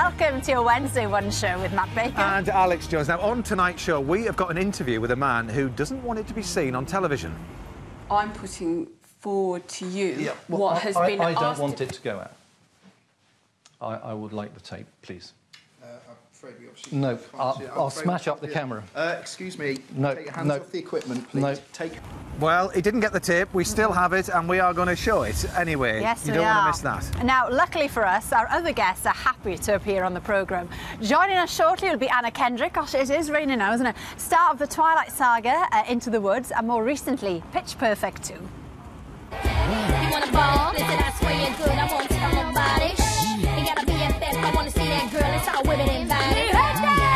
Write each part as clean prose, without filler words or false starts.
Welcome to your Wednesday One show with Matt Baker. And Alex Jones. Now, on tonight's show, we have got an interview with a man who doesn't want it to be seen on television. I'm putting forward to you what has been asked... I don't want it to go out. I would like the tape, please. I'm afraid we obviously No, can't see it. I'll smash up the camera. Excuse me. No, take your hands no. off the equipment, please. No. Well, he didn't get the tape. We still have it, and we are going to show it anyway. Yes, you we don't are. want to miss that. Now, luckily for us, our other guests are happy to appear on the programme. Joining us shortly will be Anna Kendrick. Gosh, it is raining now, isn't it? Star of the Twilight Saga, Into the Woods, and more recently, Pitch Perfect 2. You wanna ball? Listen, I swear you're good. I won't tell nobody. You gotta be a fest. I wanna see that girl. It's all women and body.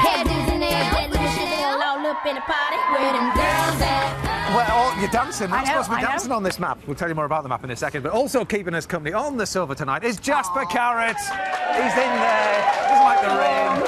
Hairdos and nails, that little shit all up in the party. Where them girls at? Well, you're dancing. We're not supposed to be I know. dancing on this map. We'll tell you more about the map in a second. But also keeping us company on the sofa tonight is Jasper Carrott. He's in there. Doesn't like the rain.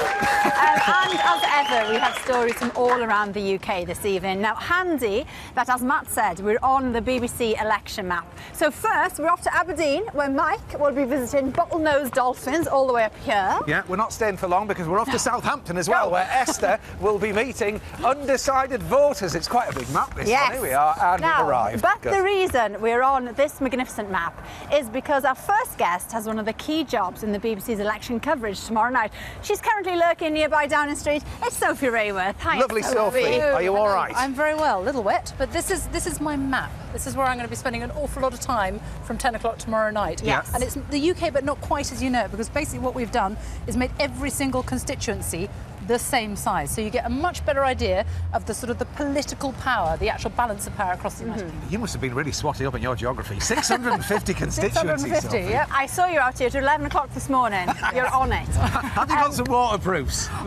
And as ever, we have stories from all around the UK this evening. Now, handy that, as Matt said, we're on the BBC election map. So first, we're off to Aberdeen, where Mike will be visiting Bottlenose Dolphins all the way up here. Yeah, we're not staying for long because we're off to Southampton as well, where Esther will be meeting undecided voters. It's quite a big map, this one. Here we are, and now, we've arrived. But Good. the reason we're on this magnificent map is because our first guest has one of the key jobs in the BBC's election coverage tomorrow night. She's currently lurking nearby Downing Street. It's Sophie Rayworth. Hi, Lovely Sophie. Are you all right? I'm very well, a little wet, but this is my map. This is where I'm going to be spending an awful lot of time from 10 o'clock tomorrow night. Yes. And it's the UK, but not quite as you know, because basically what we've done is made every single constituency the same size. So you get a much better idea of the sort of the political power, the actual balance of power across the United Kingdom. You must have been really swatty up in your geography. 650 constituencies. 650, Sophie. yeah. I saw you out here at 11 o'clock this morning. You're on it. Have you got some waterproofs? You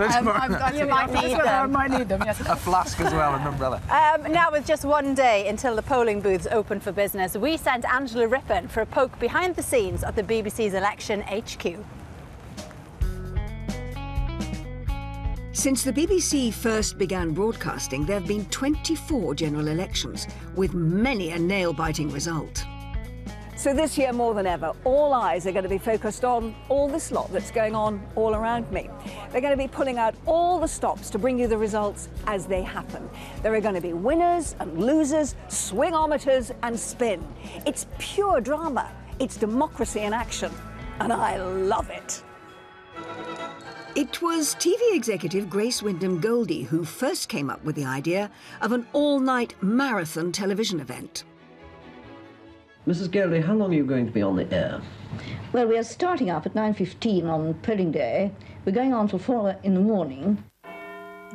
might need them. I might need them, yes. A flask as well, an umbrella. Now, with just one day until the polling booths open for business, we sent Angela Rippon for a poke behind the scenes at the BBC's election HQ. Since the BBC first began broadcasting, there have been 24 general elections, with many a nail-biting result. So this year, more than ever, all eyes are going to be focused on all this lot that's going on all around me. They're going to be pulling out all the stops to bring you the results as they happen. There are going to be winners and losers, swingometers and spin. It's pure drama. It's democracy in action. And I love it. It was TV executive Grace Wyndham Goldie who first came up with the idea of an all-night marathon television event. Mrs. Goldie, how long are you going to be on the air? Well, we are starting up at 9:15 on polling day. We're going on till 4 in the morning.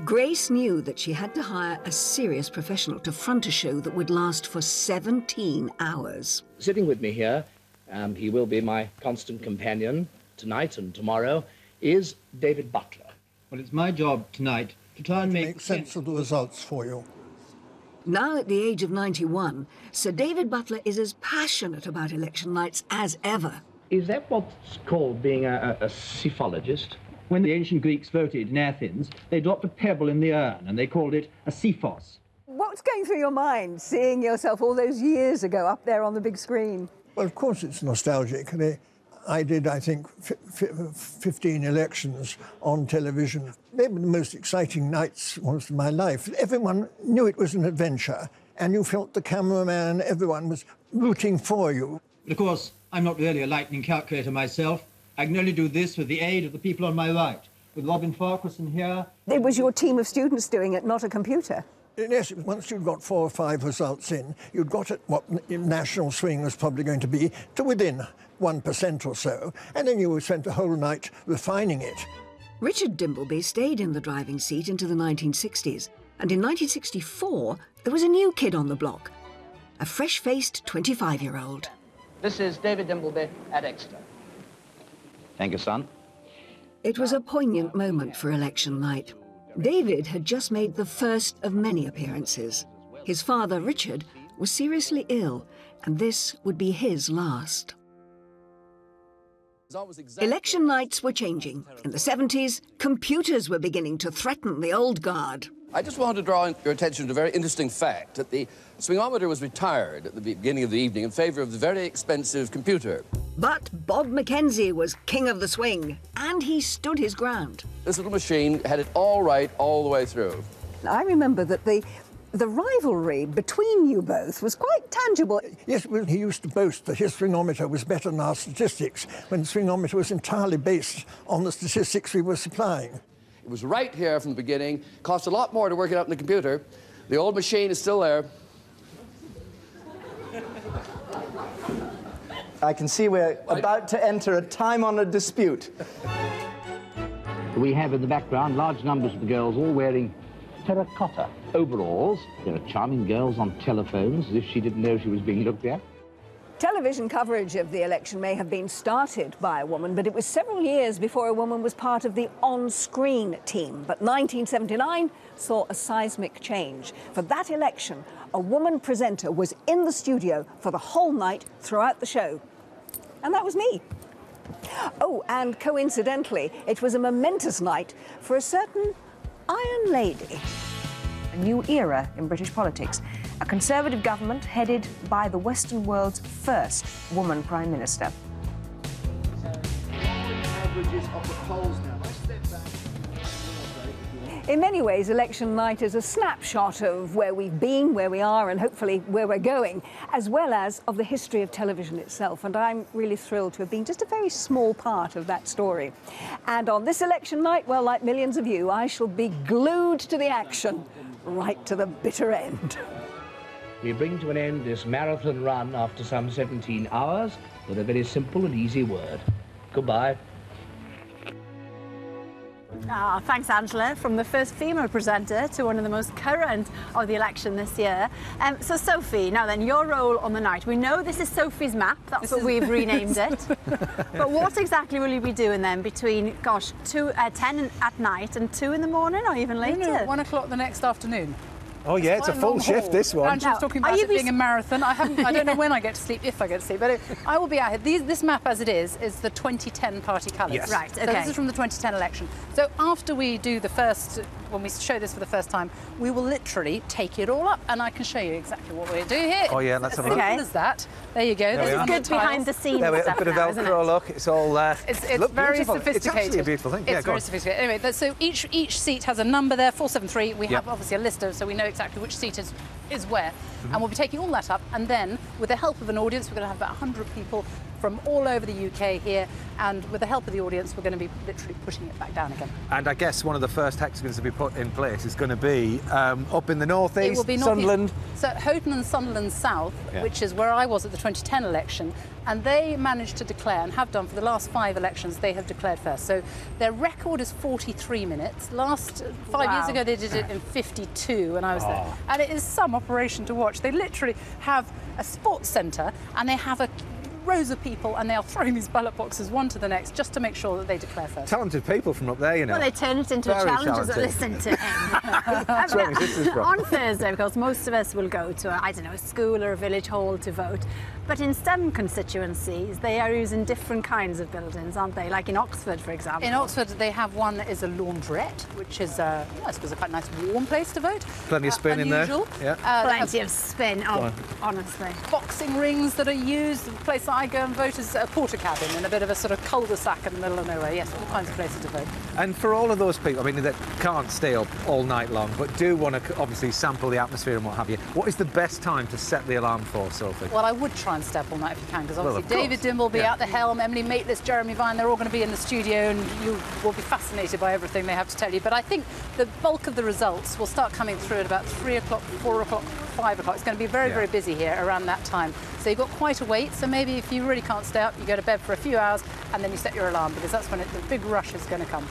Grace knew that she had to hire a serious professional to front a show that would last for 17 hours. Sitting with me here, and he will be my constant companion tonight and tomorrow, is David Butler. Well, it's my job tonight to try and make sense of the results for you. Now at the age of 91, Sir David Butler is as passionate about election nights as ever. Is that what's called being a psephologist? When the ancient Greeks voted in Athens, they dropped a pebble in the urn and they called it a sephos. What's going through your mind, seeing yourself all those years ago up there on the big screen? Well, of course it's nostalgic. I did, I think, 15 elections on television. They were the most exciting nights of my life. Everyone knew it was an adventure, and you felt the cameraman, everyone was rooting for you. But of course, I'm not really a lightning calculator myself. I can only do this with the aid of the people on my right, with Robin Farquharson here. It was your team of students doing it, not a computer. Yes, once you'd got 4 or 5 results in, you'd got at what national swing was probably going to be to within 1% or so, and then you spent the whole night refining it. Richard Dimbleby stayed in the driving seat into the 1960s, and in 1964, there was a new kid on the block, a fresh-faced 25-year-old. This is David Dimbleby at Exeter. Thank you, son. It was a poignant moment for election night. David had just made the first of many appearances. His father, Richard, was seriously ill, and this would be his last. Election nights were changing. In the 70s, computers were beginning to threaten the old guard. I just want to draw your attention to a very interesting fact that the swingometer was retired at the beginning of the evening in favour of the very expensive computer. But Bob Mackenzie was king of the swing, and he stood his ground. This little machine had it all right all the way through. I remember that the rivalry between you both was quite tangible. Yes, well, he used to boast that his swingometer was better than our statistics, when the swingometer was entirely based on the statistics we were supplying. It was right here from the beginning. Cost a lot more to work it out in the computer. The old machine is still there. I can see we're about to enter a time-honoured dispute. We have in the background large numbers of the girls all wearing terracotta overalls. There are charming girls on telephones as if she didn't know she was being looked at. Television coverage of the election may have been started by a woman, but it was several years before a woman was part of the on-screen team. But 1979 saw a seismic change. For that election, a woman presenter was in the studio for the whole night throughout the show. And that was me. Oh, and coincidentally, it was a momentous night for a certain Iron Lady. A new era in British politics. A Conservative government headed by the Western world's first woman Prime Minister. In many ways, election night is a snapshot of where we've been, where we are, and hopefully where we're going, as well as of the history of television itself. And I'm really thrilled to have been just a very small part of that story. And on this election night, well, like millions of you, I shall be glued to the action, right to the bitter end. We bring to an end this marathon run after some 17 hours with a very simple and easy word. Goodbye. Thanks, Angela. From the first female presenter to one of the most current of the election this year. So, Sophie, now then, your role on the night. We know this is Sophie's map. That's what we've renamed it. But what exactly will you be doing then between, gosh, 10 at night and 2 in the morning, or even later? No, 1 o'clock the next afternoon. Oh yeah, it's a full shift, this one. Angela's talking about it being a marathon. I don't know when I get to sleep, if I get to sleep, but I will be out here. This map, as it is the 2010 party colours. Yes. Right, okay. So this is from the 2010 election. So after we do the first, when we show this for the first time, we will literally take it all up, and I can show you exactly what we're doing here. Oh yeah, let's have a look. As simple as that. There you go. This is good behind the scenes stuff. There a bit of Velcro look. It's all. It's very beautiful. sophisticated. It's actually a beautiful thing. It's very sophisticated. Anyway, so each seat has a number there, 473. We have obviously a list of, so we know exactly which seat is where. And we'll be taking all that up, and then with the help of an audience, we're going to have about 100 people from all over the UK here, and with the help of the audience, we're going to be literally pushing it back down again. And I guess one of the first hexagons to be put in place is going to be up in the northeast, it will be Sunderland. So Houghton and Sunderland South, which is where I was at the 2010 election, and they managed to declare, and have done for the last 5 elections, they have declared first. So their record is 43 minutes. Last 5 years ago, they did it in 52 when I was there. And it is some operation to watch. They literally have a sports centre, and they have rows of people, and they are throwing these ballot boxes one to the next just to make sure that they declare first. Talented people from up there, you know. Well, they turn it into a challenge as listen to him. On Thursday, because most of us will go to, a school or a village hall to vote. But in some constituencies, they are using different kinds of buildings, aren't they? Like in Oxford, for example. In Oxford, they have one that is a laundrette, which is, I suppose, a quite nice warm place to vote. Plenty of spin unusual. in there. Yeah. Plenty of spin, honestly. Boxing rings that are used. The place that I go and vote is a porter cabin in a bit of a sort of cul-de-sac in the middle of nowhere. Yes, all kinds of places to vote. And for all of those people, that can't stay up all night long, but do want to obviously sample the atmosphere and what have you, what is the best time to set the alarm for, Sophie? Well, I would try and stay up all night if you can, because obviously David Dimble will be at the helm, Emily Maitlis, Jeremy Vine, they're all going to be in the studio, and you will be fascinated by everything they have to tell you. But I think the bulk of the results will start coming through at about 3 o'clock, 4 o'clock, 5 o'clock. It's going to be very, very busy here around that time. So you've got quite a wait, so maybe if you really can't stay up, you go to bed for a few hours, and then you set your alarm, because that's when the big rush is going to come.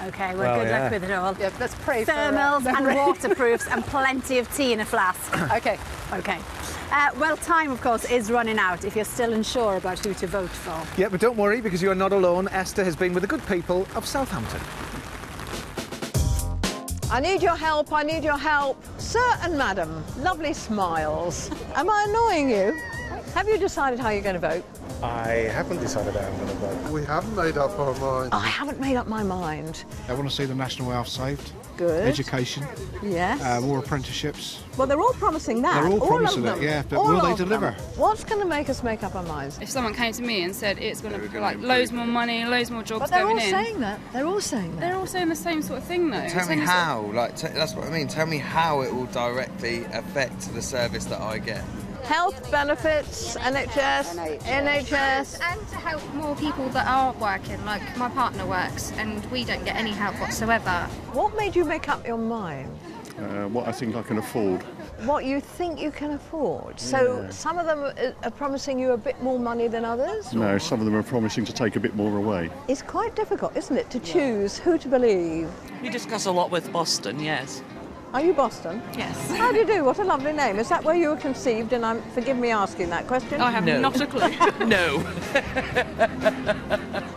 OK, well, good luck with it all. Yeah, let's pray Thermals and waterproofs and plenty of tea in a flask. OK. OK. Well, time, of course, is running out if you're still unsure about who to vote for. Yeah, but don't worry, because you're not alone. Esther has been with the good people of Southampton. I need your help, I need your help. Sir and madam, lovely smiles. Am I annoying you? Have you decided how you're going to vote? I haven't decided how I'm going to vote. We haven't made up our minds. I haven't made up my mind. I want to see the national wealth saved. Good. Education. Yes. More apprenticeships. Well, they're all promising that. They're all promising of them. it, yeah, but all will they of them. deliver? What's going to make us make up our minds? If someone came to me and said it's going to be like loads more money, loads more jobs But they're going all in. saying that. They're all saying that. They're all saying the same sort of thing, though. Tell me how. Like, that's what I mean. Tell me how it will directly affect the service that I get. Health benefits, NHS. And to help more people that are working, like my partner works and we don't get any help whatsoever. What made you make up your mind? What I think I can afford. What you think you can afford. So Yeah. some of them are promising you a bit more money than others? No, some of them are promising to take a bit more away. It's quite difficult, isn't it, to choose who to believe? We discuss a lot with Boston, yes. Are you Boston? Yes. How do you do? What a lovely name. Is that where you were conceived? And forgive me asking that question. I have not a clue. No.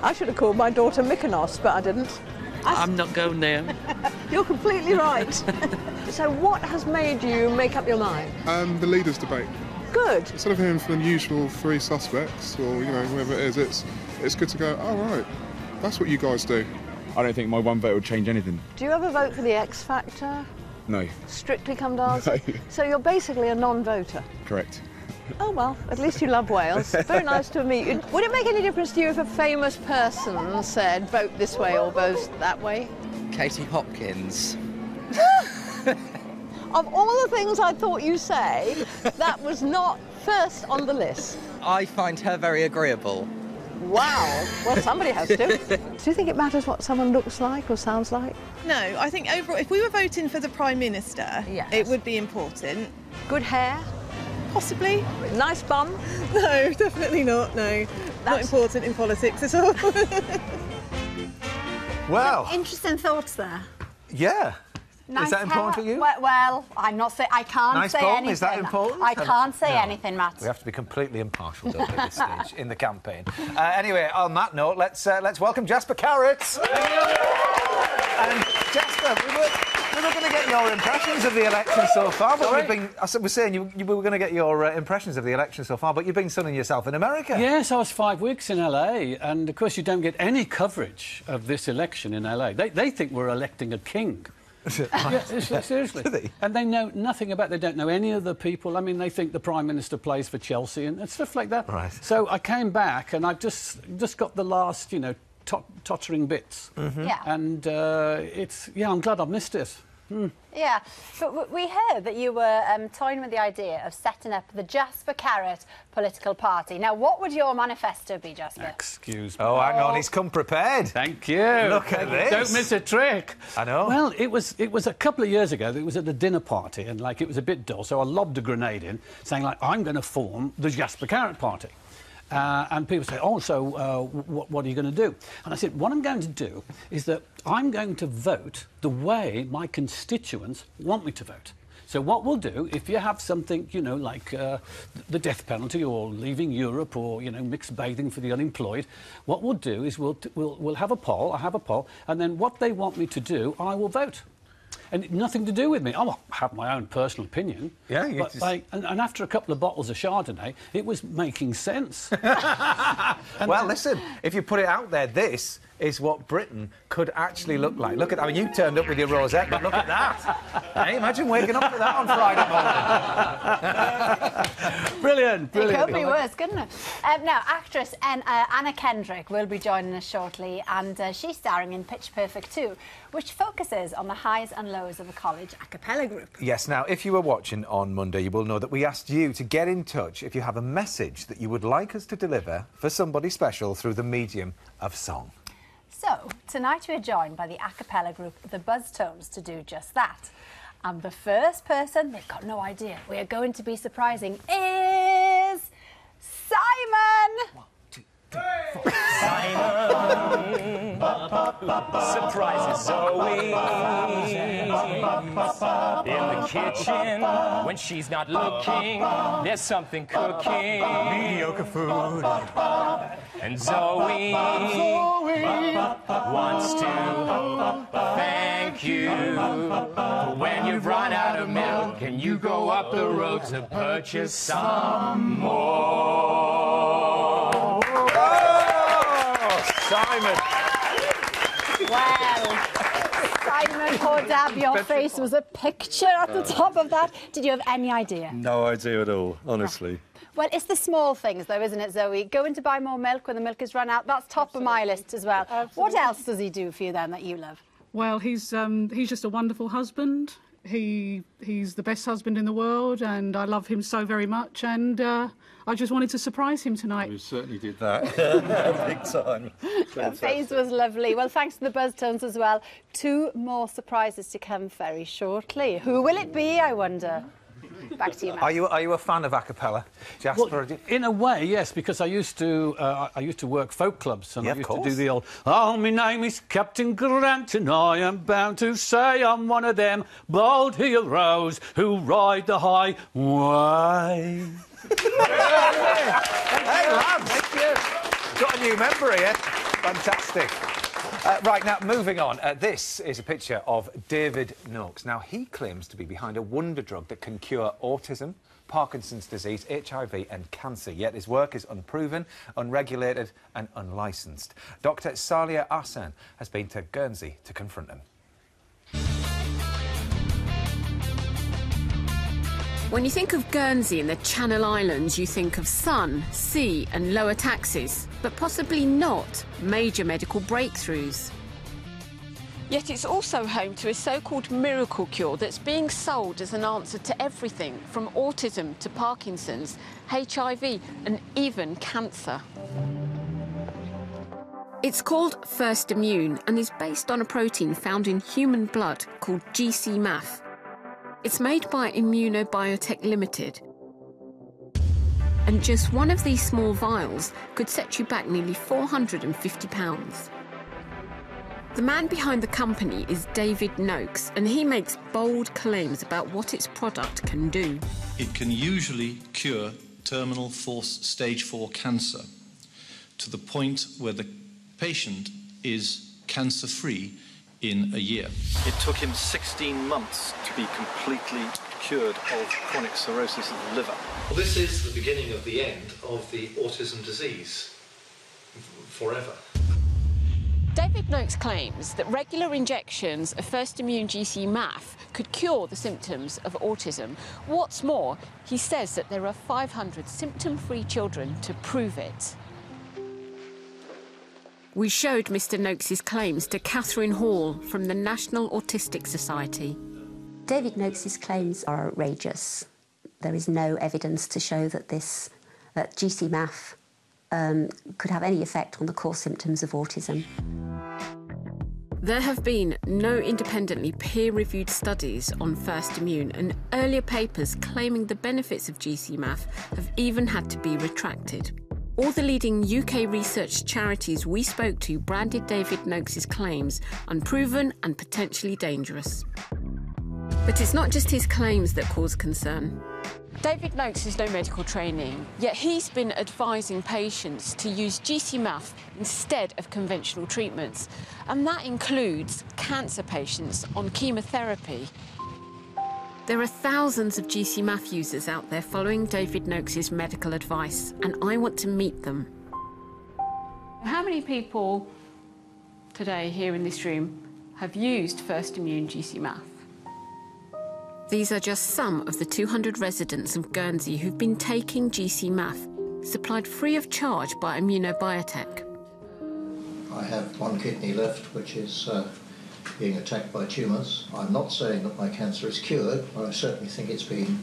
I should have called my daughter Mykonos, but I didn't. I'm not going there. You're completely right. So what has made you make up your mind? The leaders' debate. Good. Instead of hearing from the usual three suspects, or, you know, whoever it is, it's good to go, oh, right, that's what you guys do. I don't think my one vote would change anything. Do you ever vote for the X Factor? No. Strictly Come Dancing? No. So you're basically a non-voter? Correct. Oh, well, at least you love Wales. Very nice to meet you. Would it make any difference to you if a famous person said, vote this way or vote that way? Katie Hopkins. Of all the things I thought you'd say, that was not first on the list. I find her very agreeable. Wow. Well, somebody has to. Do you think it matters what someone looks like or sounds like? No, I think overall, if we were voting for the Prime Minister, it would be important. Good hair? Possibly. Nice bum? No, definitely not, no. Not important in politics at all. Well. Interesting thoughts there. Yeah. Nice Is that important hair. for you? Well, I'm not saying I can't Nice say bum, anything. is that important? I can't say No. anything, Matt. We have to be completely impartial, don't we, at this stage in the campaign. Anyway, on that note, let's welcome Jasper Carrott. And Jasper, we were going to get your impressions of the election so far, but you've been. I was saying we were going to get your impressions of the election so far, but you've been sunning yourself in America. Yes, I was 5 weeks in LA, and of course you don't get any coverage of this election in LA. They think we're electing a king. Yeah, seriously. Do they? And they know nothing about. They don't know any of the people. I mean, they think the Prime Minister plays for Chelsea and stuff like that. Right. So I came back and I've just got the last, tottering bits. Mm-hmm. Yeah. And I'm glad I've missed it. Yeah, but we heard that you were toying with the idea of setting up the Jasper Carrott political party. Now, what would your manifesto be, Jasper? Excuse me. Oh, hang on, he's come prepared. Thank you. Look at this. Don't miss a trick. I know. Well, it was a couple of years ago. It was at a dinner party, and it was a bit dull, so I lobbed a grenade in, saying I'm going to form the Jasper Carrott Party. And people say, what are you going to do? And I said, what I'm going to do is that I'm going to vote the way my constituents want me to vote. So what we'll do, if you have something, like the death penalty or leaving Europe or, mixed bathing for the unemployed, what we'll do is we'll have a poll, I'll have a poll, and then what they want me to do, I will vote. And nothing to do with me. I have my own personal opinion. Yeah, and after a couple of bottles of Chardonnay, it was making sense. Well, listen, if you put it out there, this is what Britain could actually look like. Look at, you turned up with your rosette, but look at that. Hey, imagine waking up to that on Friday morning. Brilliant. It could be worse, couldn't it? Now, actress Anna Kendrick will be joining us shortly, and she's starring in Pitch Perfect 2, which focuses on the highs and lows of a college a cappella group. Yes, now, if you were watching on Monday, you will know that we asked you to get in touch if you have a message that you would like us to deliver for somebody special through the medium of song. So, tonight we're joined by the a cappella group The Buzztones to do just that. And the first person, they've got no idea, we are going to be surprising, is Simon! 1, 2, 3, 4. Simon surprises Zoe in the kitchen when she's not looking. There's something cooking, mediocre food, and Zoe wants to thank you for when you've run out of milk and you go up the road to purchase some more. Simon. Well, Simon, poor Dab, your face was a picture at the top of that. Did you have any idea? No idea at all, honestly. Well, it's the small things, though, isn't it, Zoe? Going to buy more milk when the milk is run out, that's top of my list as well. What else does he do for you, then, that you love? Well, he's just a wonderful husband. He's the best husband in the world, and I love him so very much, and I just wanted to surprise him tonight. We certainly did that. Big time. Your face was lovely. Well, thanks to the Buzz Tones as well. 2 more surprises to come very shortly. Who will it be, I wonder? Back to you, Matt. Are you a fan of a cappella, Jasper? Well, in a way, yes, because I used to work folk clubs, and Yeah, I used of to course. do the old. Oh, my name is Captain Grant, and I am bound to say I'm one of them bold heroes who ride the highway. Hey, lads! Thank you. Got a new member here. Fantastic. Right, now, moving on. This is a picture of David Noakes. Now, he claims to be behind a wonder drug that can cure autism, Parkinson's disease, HIV and cancer, yet his work is unproven, unregulated and unlicensed. Dr Salia Ahsan has been to Guernsey to confront him. When you think of Guernsey and the Channel Islands, you think of sun, sea and lower taxes, but possibly not major medical breakthroughs. Yet it's also home to a so-called miracle cure that's being sold as an answer to everything from autism to Parkinson's, HIV and even cancer. It's called First Immune and is based on a protein found in human blood called GC-MAF. It's made by Immunobiotech Limited. And just one of these small vials could set you back nearly £450. The man behind the company is David Noakes, and he makes bold claims about what its product can do. It can usually cure terminal stage 4 cancer to the point where the patient is cancer-free in a year. It took him 16 months to be completely cured of chronic cirrhosis of the liver. Well, this is the beginning of the end of the autism disease forever. David Noakes claims that regular injections of First Immune GC-MAF could cure the symptoms of autism. What's more, he says that there are 500 symptom-free children to prove it. We showed Mr Noakes' claims to Catherine Hall from the National Autistic Society. David Noakes' claims are outrageous. There is no evidence to show that that GC-MAF could have any effect on the core symptoms of autism. There have been no independently peer-reviewed studies on First Immune, and earlier papers claiming the benefits of GC-MAF have even had to be retracted. All the leading UK research charities we spoke to branded David Noakes' claims unproven and potentially dangerous. But it's not just his claims that cause concern. David Noakes has no medical training, yet he's been advising patients to use GC-MAF instead of conventional treatments, and that includes cancer patients on chemotherapy. There are thousands of GC-MAF users out there following David Noakes' medical advice, and I want to meet them. How many people today here in this room have used First Immune GC-MAF? These are just some of the 200 residents of Guernsey who've been taking GC-MAF, supplied free of charge by Immunobiotech. I have one kidney left, which is being attacked by tumours. I'm not saying that my cancer is cured, but I certainly think it's been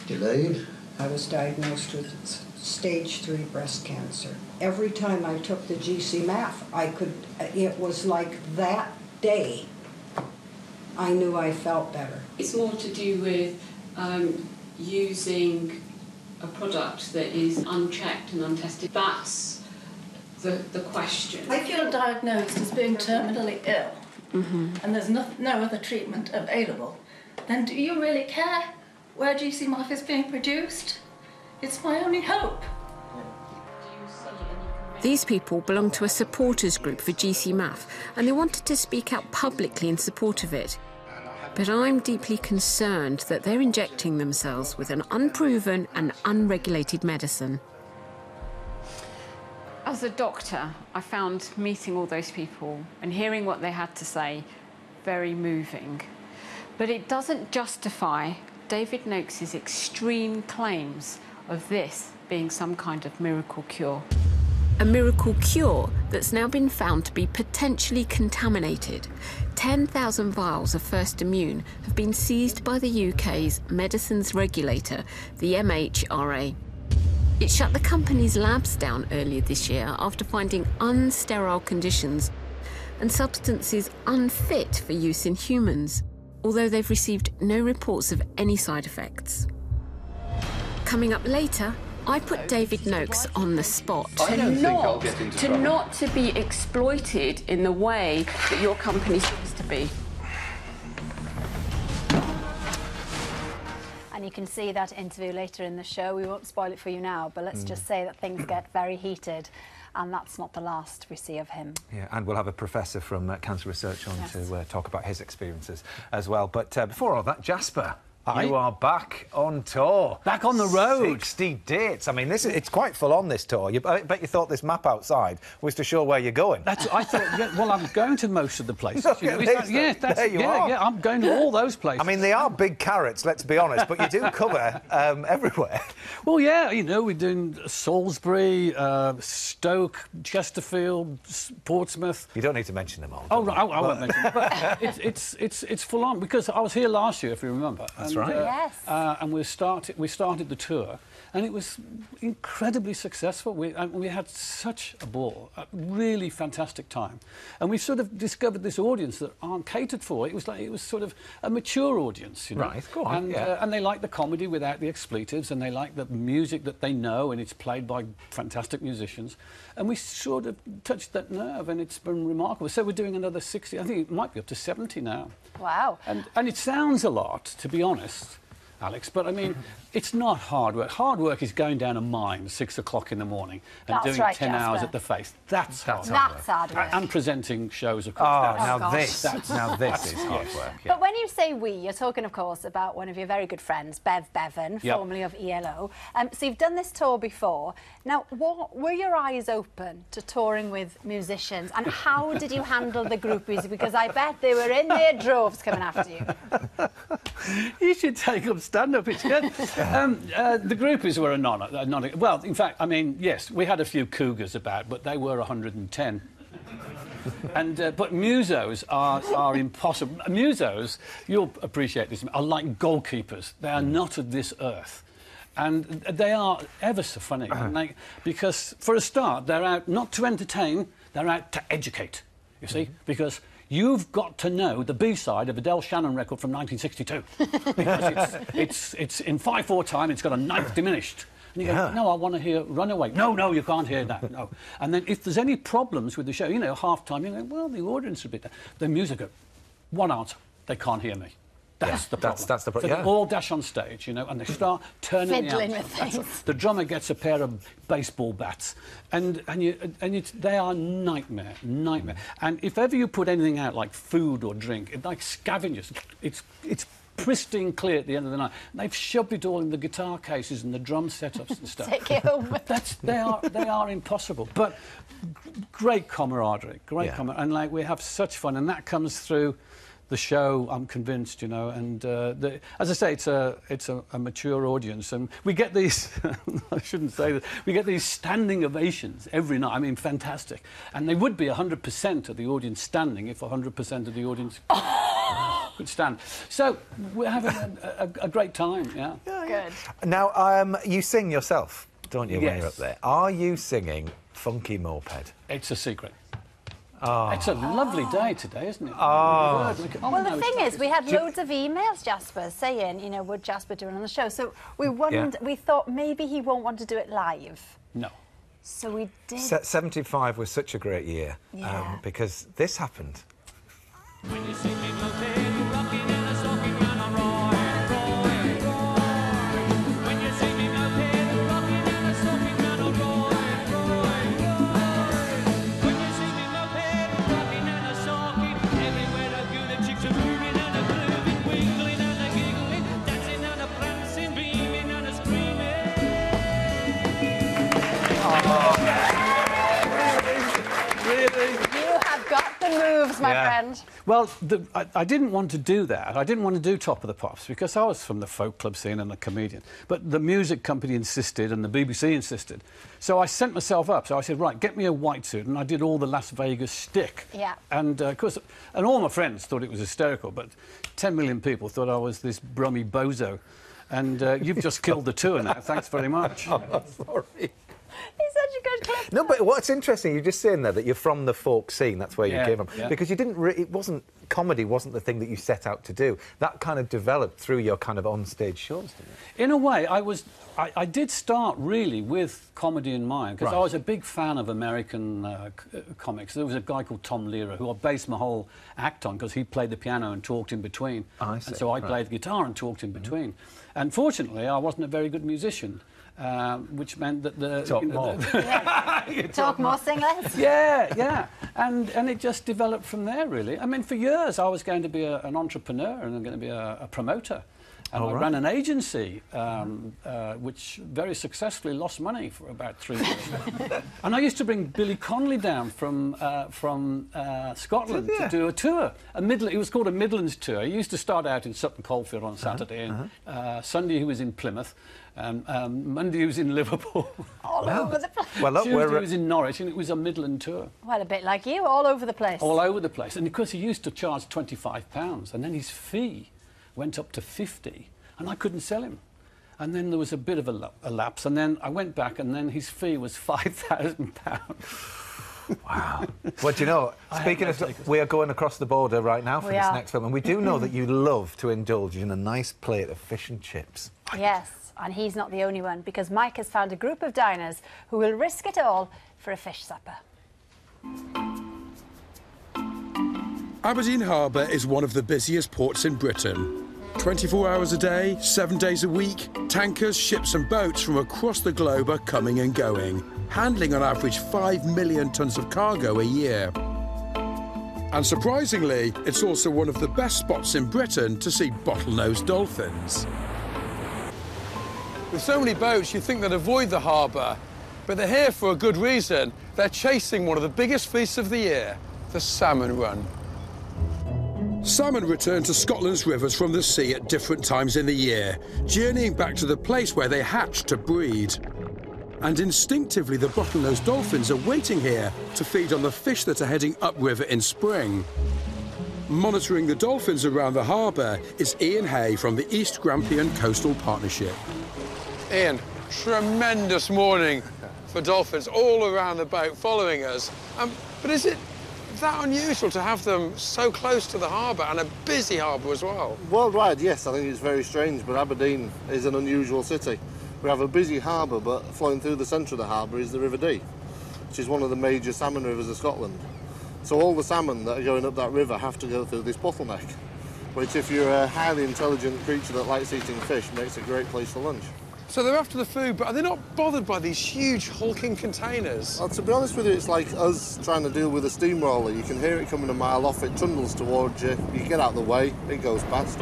delayed. I was diagnosed with stage 3 breast cancer. Every time I took the GC-MAF, it was like that day I knew I felt better. It's more to do with using a product that is unchecked and untested. That's the question. If you're diagnosed as being terminally ill, and there's no other treatment available, then do you really care where GC-MAF is being produced? It's my only hope. These people belong to a supporters group for GC-MAF, and they wanted to speak out publicly in support of it. But I'm deeply concerned that they're injecting themselves with an unproven and unregulated medicine. As a doctor, I found meeting all those people and hearing what they had to say very moving. But it doesn't justify David Noakes' extreme claims of this being some kind of miracle cure. A miracle cure that's now been found to be potentially contaminated. 10,000 vials of First Immune have been seized by the UK's medicines regulator, the MHRA. It shut the company's labs down earlier this year after finding unsterile conditions and substances unfit for use in humans, although they've received no reports of any side effects. Coming up later, I put David Noakes on the spot to not to be exploited in the way that your company seems to be. And you can see that interview later in the show. We won't spoil it for you now, but let's just say that things get very heated, and that's not the last we see of him. Yeah, and we'll have a professor from Cancer Research on to talk about his experiences as well. But before all that, Jasper, you are back on tour. Back on the road. 60 dates. I mean, it's quite full on, this tour. I bet you thought this map outside was to show where you're going. I thought, yeah, well, I'm going to most of the places. There you are. Yeah, I'm going to all those places. I mean, they are big carrots, let's be honest, but you do cover everywhere. Well, yeah, you know, we're doing Salisbury, Stoke, Chesterfield, Portsmouth. You don't need to mention them all. Oh, right, I won't mention them. But it's full on, because I was here last year, if you remember. That's right. Yes. And we started the tour, and it was incredibly successful. We had such a ball, a really fantastic time, and we sort of discovered this audience that aren't catered for. It was sort of a mature audience, you know. Right, go on. And they like the comedy without the expletives, and they like the music that they know, and it's played by fantastic musicians. And we sort of touched that nerve, and it's been remarkable. So we're doing another 60. I think it might be up to 70 now. Wow. And it sounds a lot, to be honest, Alex, but I mean, it's not hard work. Hard work is going down a mine at 6 o'clock in the morning and That's doing right, 10 hours Jasper. at the Face. That's hard work. That's hard work. And presenting shows, of course. Now this is hard work. Yeah. But when you say we, you're talking, of course, about one of your very good friends, Bev Bevan, formerly of ELO. So you've done this tour before. Now, were your eyes open to touring with musicians, and how did you handle the groupies? Because I bet they were in their droves coming after you. You should take up stand-up. It's good. The groupies were a well, in fact, I mean, yes, we had a few cougars about, but they were 110. But musos are impossible. Musos, you'll appreciate this, are like goalkeepers. They are not of this earth. And they are ever so funny. Because, for a start, they're out not to entertain, they're out to educate, you see, because you've got to know the B-side of a Del Shannon record from 1962. Because it's in 5/4 time, it's got a ninth diminished. And you go, no, I want to hear Runaway. No, you can't hear that, no. And then if there's any problems with the show, you know, half-time, you go, well, the audience will be there. The music, one answer, they can't hear me. That's the problem. That's the problem. So they all dash on stage, you know, and they start turning Fiddling out. with things. The drummer gets a pair of baseball bats, and they are nightmare. And if ever you put anything out like food or drink, it's like scavengers. It's pristine clear at the end of the night. They've shoved it all in the guitar cases and the drum setups and stuff. Take it home. They are impossible. But great camaraderie, camaraderie, and like we have such fun, and that comes through the show, I'm convinced, you know, and as I say, it's a mature audience, and we get these, I shouldn't say that, we get these standing ovations every night. I mean, fantastic. And they would be 100% of the audience standing if 100% of the audience could stand. So we're having a great time, yeah. Good. Now, you sing yourself, don't you, when Yes. you're up there? Are you singing Funky Moped? It's a secret. Oh. It's a lovely day today, isn't it? Oh. Well, the thing is, we had loads of emails, Jasper, saying, you know, would Jasper do it on the show? So we wondered, we thought maybe he won't want to do it live. No. So we did. 75 was such a great year because this happened. When you see me moped, rocking and a stalking round a Roy. When you see me moped, rocking and a stalking round a Roy. When you see me moped, rocking and a stalking, everywhere I go the chicks are moving and a grooving, wiggling and a giggling, dancing and a prancing, beaming and a screaming. my friend. Well, I didn't want to do that. I didn't want to do Top of the Pops because I was from the folk club scene and a comedian. But the music company insisted and the BBC insisted. So I sent myself up. So I said, right, get me a white suit. And I did all the Las Vegas shtick. Yeah. And, of course, and all my friends thought it was hysterical, but 10 million people thought I was this brummy bozo. And you've just killed the tour now. Thanks very much. Oh, sorry. He's such a good clip. No, but what's interesting, you're just saying there that you're from the folk scene. That's where you came from. Yeah. Because you didn't. Comedy wasn't the thing that you set out to do. That kind of developed through your kind of on-stage shows, didn't it? In a way, I did start really with comedy in mind because I was a big fan of American comics. There was a guy called Tom Lehrer who I based my whole act on because he played the piano and talked in between. I see. And so I played the guitar and talked in between. And fortunately, I wasn't a very good musician. Which meant that the... Talk more. Talk more, sing less. Yeah. And it just developed from there, really. I mean, for years, I was going to be an entrepreneur and I'm going to be a promoter. And I ran an agency, which very successfully lost money for about 3 years. And I used to bring Billy Connolly down from Scotland to do a tour. It was called a Midlands tour. He used to start out in Sutton Coldfield on Saturday, and Sunday he was in Plymouth, Monday he was in Liverpool. All over the place. Well, Tuesday he was in Norwich, and it was a Midland tour. Well, a bit like you, all over the place. All over the place. And of course, he used to charge £25, and then his fee went up to 50, and I couldn't sell him. And then there was a bit of a lapse, and then I went back, and then his fee was £5,000. Wow. Well, do you know, speaking of... We are going across the border right now for this next film, and we do know that you love to indulge in a nice plate of fish and chips. Yes, and he's not the only one, because Mike has found a group of diners who will risk it all for a fish supper. Aberdeen Harbour is one of the busiest ports in Britain. 24 hours a day, 7 days a week, tankers, ships and boats from across the globe are coming and going, handling on average 5 million tonnes of cargo a year. And surprisingly, it's also one of the best spots in Britain to see bottlenose dolphins. With so many boats, you'd think they'd avoid the harbour, but they're here for a good reason. They're chasing one of the biggest feasts of the year, the salmon run. Salmon return to Scotland's rivers from the sea at different times in the year, journeying back to the place where they hatched to breed. And instinctively, the bottlenose dolphins are waiting here to feed on the fish that are heading upriver in spring. Monitoring the dolphins around the harbour is Ian Hay from the East Grampian Coastal Partnership. Ian, tremendous morning for dolphins all around the boat following us. But is it that unusual to have them so close to the harbour, and a busy harbour as well? Worldwide, yes, I think it's very strange, but Aberdeen is an unusual city. We have a busy harbour, but flowing through the centre of the harbour is the River Dee, which is one of the major salmon rivers of Scotland. So all the salmon that are going up that river have to go through this bottleneck, which, if you're a highly intelligent creature that likes eating fish, makes a great place for lunch. So they're after the food, but are they not bothered by these huge hulking containers? Well, to be honest with you, it's like us trying to deal with a steamroller. You can hear it coming a mile off, it trundles towards you, you get out of the way, it goes past.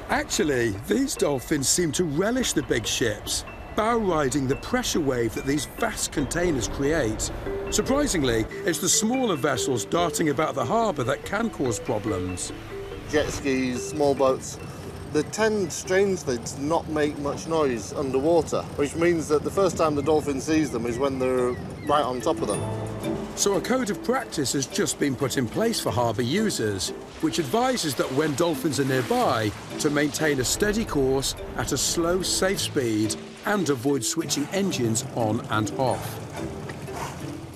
Actually, these dolphins seem to relish the big ships, bow riding the pressure wave that these vast containers create. Surprisingly, it's the smaller vessels darting about the harbour that can cause problems. Jet skis, small boats, they tend, strangely, to not make much noise underwater, which means that the first time the dolphin sees them is when they're right on top of them. So a code of practice has just been put in place for harbour users, which advises that when dolphins are nearby, to maintain a steady course at a slow, safe speed and avoid switching engines on and off.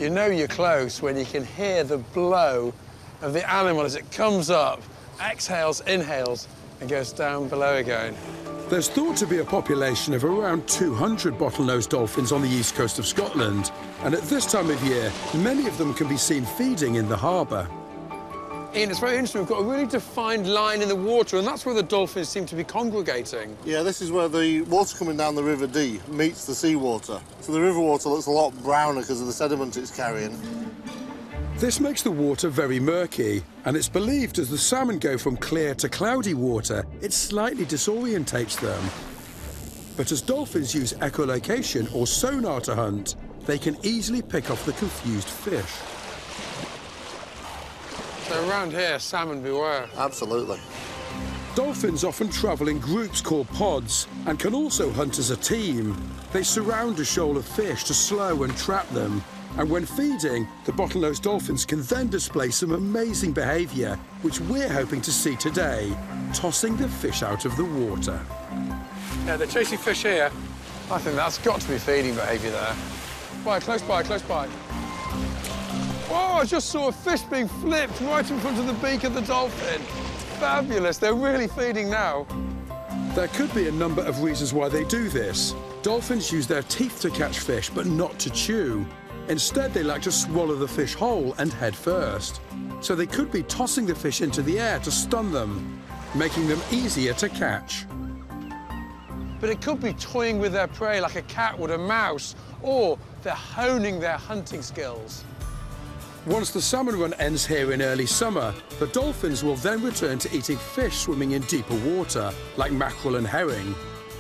You know you're close when you can hear the blow of the animal as it comes up, exhales, inhales, and goes down below again. There's thought to be a population of around 200 bottlenose dolphins on the east coast of Scotland, and at this time of year, many of them can be seen feeding in the harbour. Ian, it's very interesting. We've got a really defined line in the water, and that's where the dolphins seem to be congregating. Yeah, this is where the water coming down the River Dee meets the seawater. So the river water looks a lot browner because of the sediment it's carrying. This makes the water very murky, and it's believed as the salmon go from clear to cloudy water, it slightly disorientates them. But as dolphins use echolocation or sonar to hunt, they can easily pick off the confused fish. So around here, salmon beware. Absolutely. Dolphins often travel in groups called pods and can also hunt as a team. They surround a shoal of fish to slow and trap them. And when feeding, the bottlenose dolphins can then display some amazing behaviour, which we're hoping to see today, tossing the fish out of the water. Yeah, they're chasing fish here. I think that's got to be feeding behaviour there. Right, close by, close by. Oh, I just saw a fish being flipped right in front of the beak of the dolphin. Fabulous, they're really feeding now. There could be a number of reasons why they do this. Dolphins use their teeth to catch fish, but not to chew. Instead, they like to swallow the fish whole and head first. So they could be tossing the fish into the air to stun them, making them easier to catch. But it could be toying with their prey like a cat would a mouse, or they're honing their hunting skills. Once the salmon run ends here in early summer, the dolphins will then return to eating fish swimming in deeper water, like mackerel and herring.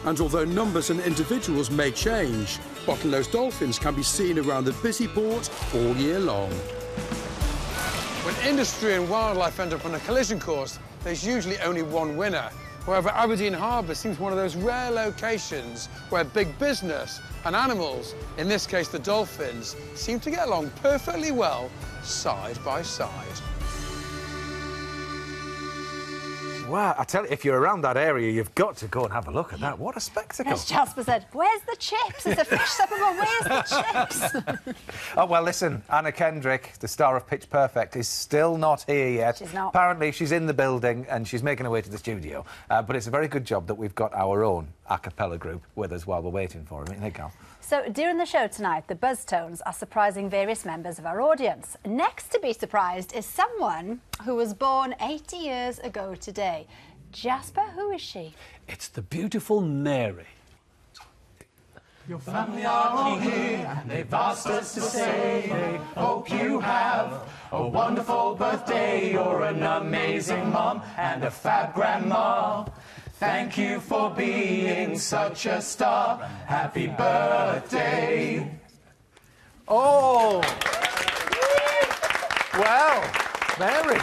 And although numbers and individuals may change, bottlenose dolphins can be seen around the busy port all year long. When industry and wildlife end up on a collision course, there's usually only one winner. However, Aberdeen Harbour seems one of those rare locations where big business and animals, in this case the dolphins, seem to get along perfectly well, side by side. Wow, I tell you, if you're around that area, you've got to go and have a look at that. What a spectacle. As Jasper said, where's the chips? It's a fish supper, but where's the chips? Oh, well, listen, Anna Kendrick, the star of Pitch Perfect, is still not here yet. She's not. Apparently, she's in the building and she's making her way to the studio. But it's a very good job that we've got our own a cappella group with us while we're waiting for him. Hey, Cal. So, during the show tonight, the Buzz Tones are surprising various members of our audience. Next to be surprised is someone who was born 80 years ago today. Jasper, who is she? It's the beautiful Mary. Your family are all here, and they've asked us to say they hope you have a wonderful birthday. You're an amazing mom and a fab grandma. Thank you for being such a star. Happy birthday. Oh! Well, Mary.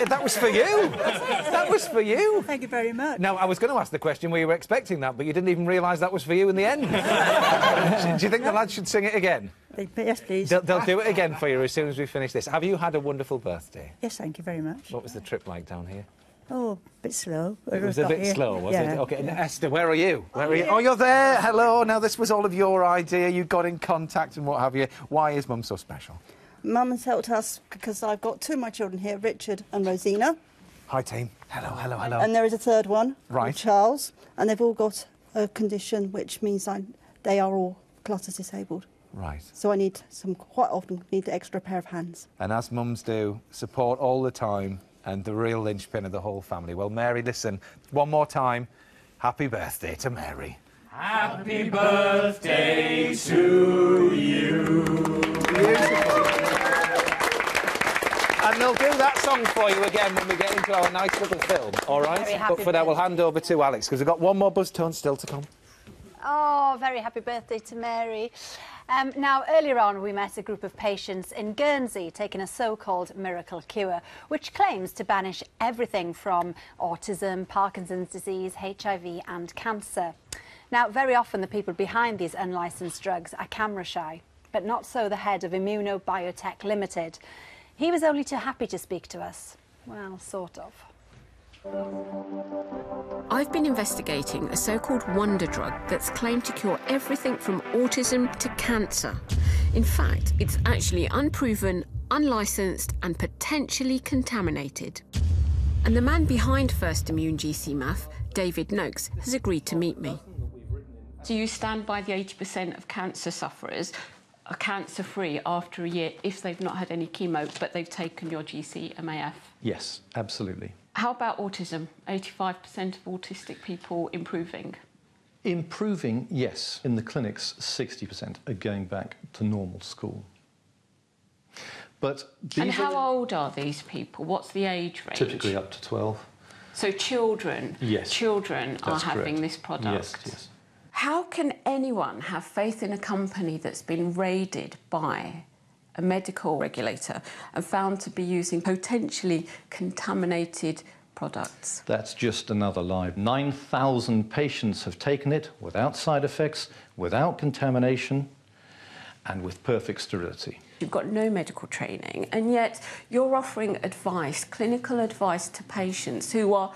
That was for you. That was for you. Thank you very much. Now, I was going to ask the question, were you expecting that, but you didn't even realise that was for you in the end. Do you think the lads should sing it again? Yes, please. They'll do it again for you as soon as we finish this. Have you had a wonderful birthday? Yes, thank you very much. What was the trip like down here? Oh, a bit slow. It was a bit slow, was yeah. it? OK, and Esther, where are you? Where are you? Oh, you're there. Hello. Now, this was all of your idea. You got in contact and what have you. Why is Mum so special? Mum has helped us because I've got two of my children here, Richard and Rosina. Hi, team. Hello, hello, hello. And there is a third one, right. Charles, and they've all got a condition which means they are all cluster disabled. Right. So I need quite often need an extra pair of hands. And as mums do, support all the time and the real linchpin of the whole family. Well, Mary, listen, one more time, happy birthday to Mary. Happy birthday to you. Beautiful. And they'll do that song for you again when we get into our nice little film, all right? But for now, we'll hand over to Alex, because we've got one more Buzz Tone still to come. Oh, very happy birthday to Mary. Now, earlier on, we met a group of patients in Guernsey taking a so-called miracle cure, which claims to banish everything from autism, Parkinson's disease, HIV and cancer. Now, very often the people behind these unlicensed drugs are camera shy, but not so the head of Immunobiotech Limited. He was only too happy to speak to us. Well, sort of. I've been investigating a so-called wonder drug that's claimed to cure everything from autism to cancer. In fact, it's actually unproven, unlicensed and potentially contaminated. And the man behind First Immune GC-MAF, David Noakes, has agreed to meet me. Do you stand by the 80% of cancer sufferers are cancer-free after a year if they've not had any chemo, but they've taken your GC-MAF? Yes, absolutely. How about autism? 85% of autistic people improving? Improving, yes. In the clinics, 60% are going back to normal school. But these and how old are these people? What's the age range? Typically up to 12. So children? Yes. Children are having this product? Yes, yes. How can anyone have faith in a company that's been raided by a medical regulator, and found to be using potentially contaminated products. That's just another lie. 9,000 patients have taken it without side effects, without contamination, and with perfect sterility. You've got no medical training, and yet you're offering advice, clinical advice to patients who are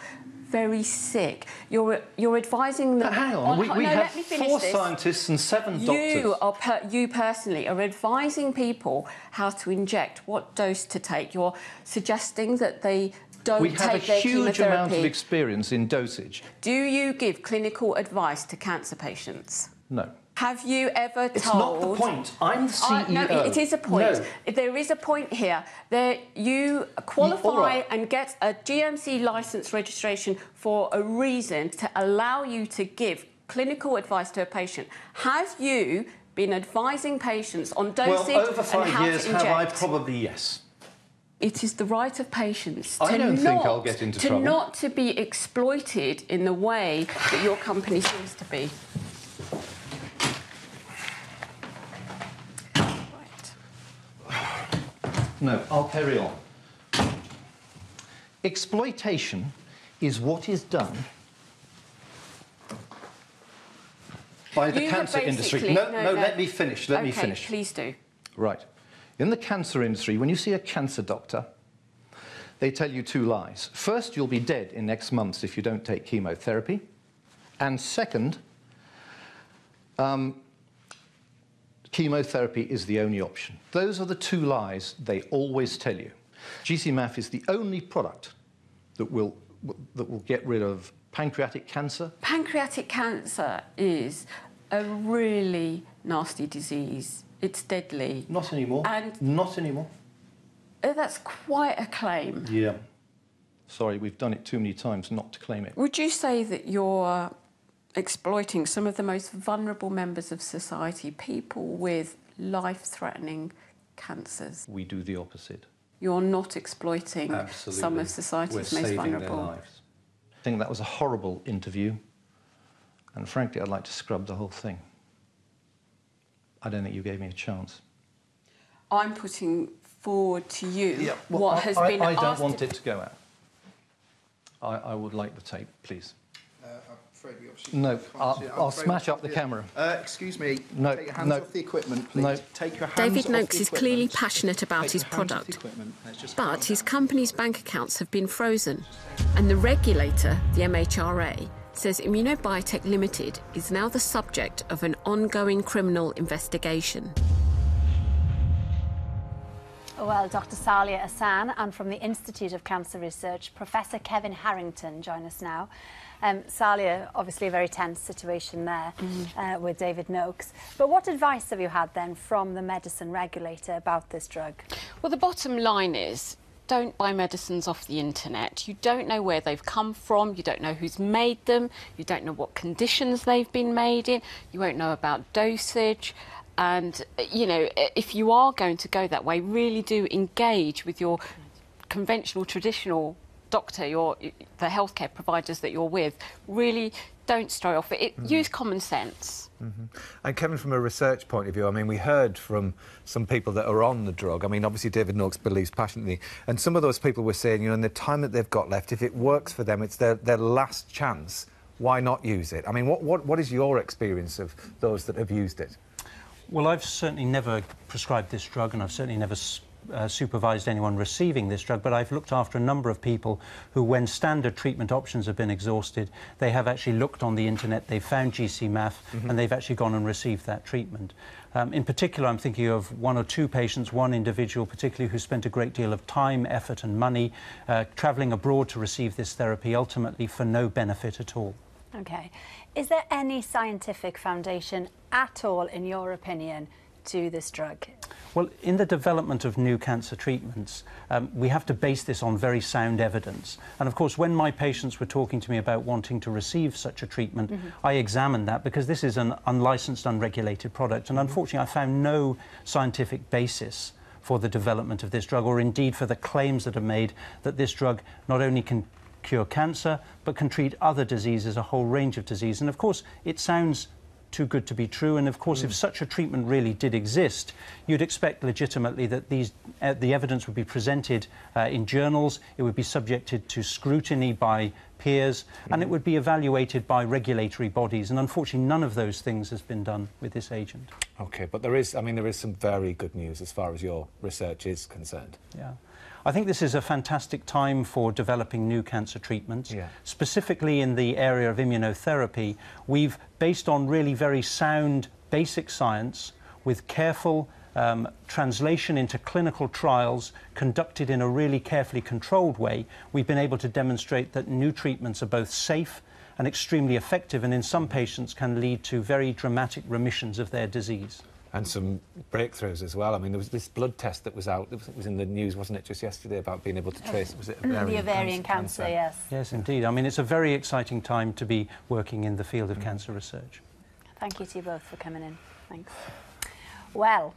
very sick. You're advising them. But hang on, we have 4 scientists and 7 doctors. You personally are advising people how to inject, what dose to take. You're suggesting that they don't take their chemotherapy. We have a huge amount of experience in dosage. Do you give clinical advice to cancer patients? No. Have you ever told... It's not the point. I'm the CEO. No, it is a point. No. There is a point here. You qualify and get a GMC licence registration for a reason to allow you to give clinical advice to a patient. Have you been advising patients on dosage well, over 5 and how years, to inject? have I? Probably yes. It is the right of patients I don't think I'll get into trouble. not to be exploited in the way that your company seems to be. No, I'll carry on. Exploitation is what is done by the cancer industry. No, let me finish. Let me finish. Please do. Right. In the cancer industry, when you see a cancer doctor, they tell you 2 lies. First, you'll be dead in X months if you don't take chemotherapy. And second, chemotherapy is the only option. Those are the 2 lies they always tell you. GC-MAF is the only product that will get rid of pancreatic cancer. Pancreatic cancer is a really nasty disease. It's deadly. Not anymore. And not anymore. That's quite a claim. Yeah. Sorry, we've done it too many times not to claim it. Would you say that you're exploiting some of the most vulnerable members of society, people with life-threatening cancers? We do the opposite. You're not exploiting Absolutely. some of society's We're most saving vulnerable. their lives. I think that was a horrible interview, and frankly, I'd like to scrub the whole thing. I don't think you gave me a chance. I'm putting forward to you Well, what has been I don't asked want it to go out. I would like the tape, please. No, I'll smash up the camera. Excuse me. No, take your hands off the equipment, please. No. Take your hands David off Noakes the is clearly equipment. passionate about Take his your hands off the product, equipment. Let's just but his company's bank accounts have been frozen, and the regulator, the MHRA, says Immunobiotech Limited is now the subject of an ongoing criminal investigation. Well, Dr. Salia Ahsan and from the Institute of Cancer Research, Professor Kevin Harrington join us now. Salia, obviously a very tense situation there with David Noakes. But what advice have you had then from the medicine regulator about this drug? Well, the bottom line is, don't buy medicines off the internet. You don't know where they've come from, you don't know who's made them, you don't know what conditions they've been made in, you won't know about dosage. And, you know, if you are going to go that way, really do engage with your conventional, traditional doctor, the healthcare providers that you're with. Really don't stray off it. Use common sense. And Kevin, from a research point of view, I mean, we heard from some people that are on the drug. I mean, obviously David Noakes believes passionately, and some of those people were saying, you know, in the time that they've got left, if it works for them, it's their last chance. Why not use it? I mean, what is your experience of those that have used it? Well, I've certainly never prescribed this drug, and I've certainly never supervised anyone receiving this drug, but I've looked after a number of people who, when standard treatment options have been exhausted, they have actually looked on the internet, they've found GC-MAF, and they've actually gone and received that treatment. In particular, I'm thinking of 1 or 2 patients, one individual particularly who spent a great deal of time, effort and money travelling abroad to receive this therapy, ultimately for no benefit at all. OK. Is there any scientific foundation at all, in your opinion, to this drug? Well, in the development of new cancer treatments, we have to base this on very sound evidence. And of course, when my patients were talking to me about wanting to receive such a treatment, I examined that because this is an unlicensed, unregulated product. And unfortunately, I found no scientific basis for the development of this drug, or indeed for the claims that are made that this drug not only can cure cancer, but can treat other diseases, a whole range of diseases. And of course, it sounds too good to be true. And of course, if such a treatment really did exist, you'd expect legitimately that the evidence would be presented in journals, it would be subjected to scrutiny by peers, and it would be evaluated by regulatory bodies. And unfortunately, none of those things has been done with this agent. OK, but there is some very good news as far as your research is concerned. Yeah. I think this is a fantastic time for developing new cancer treatments. Yeah. Specifically in the area of immunotherapy, we've, based on really very sound basic science, with careful translation into clinical trials conducted in a really carefully controlled way, we've been able to demonstrate that new treatments are both safe and extremely effective, and in some patients can lead to very dramatic remissions of their disease. And some breakthroughs as well. I mean, there was this blood test that was out. It was in the news, wasn't it, just yesterday, about being able to trace... Was it the ovarian cancer, yes. Yes, indeed. I mean, it's a very exciting time to be working in the field of cancer research. Thank you to you both for coming in. Thanks. Well,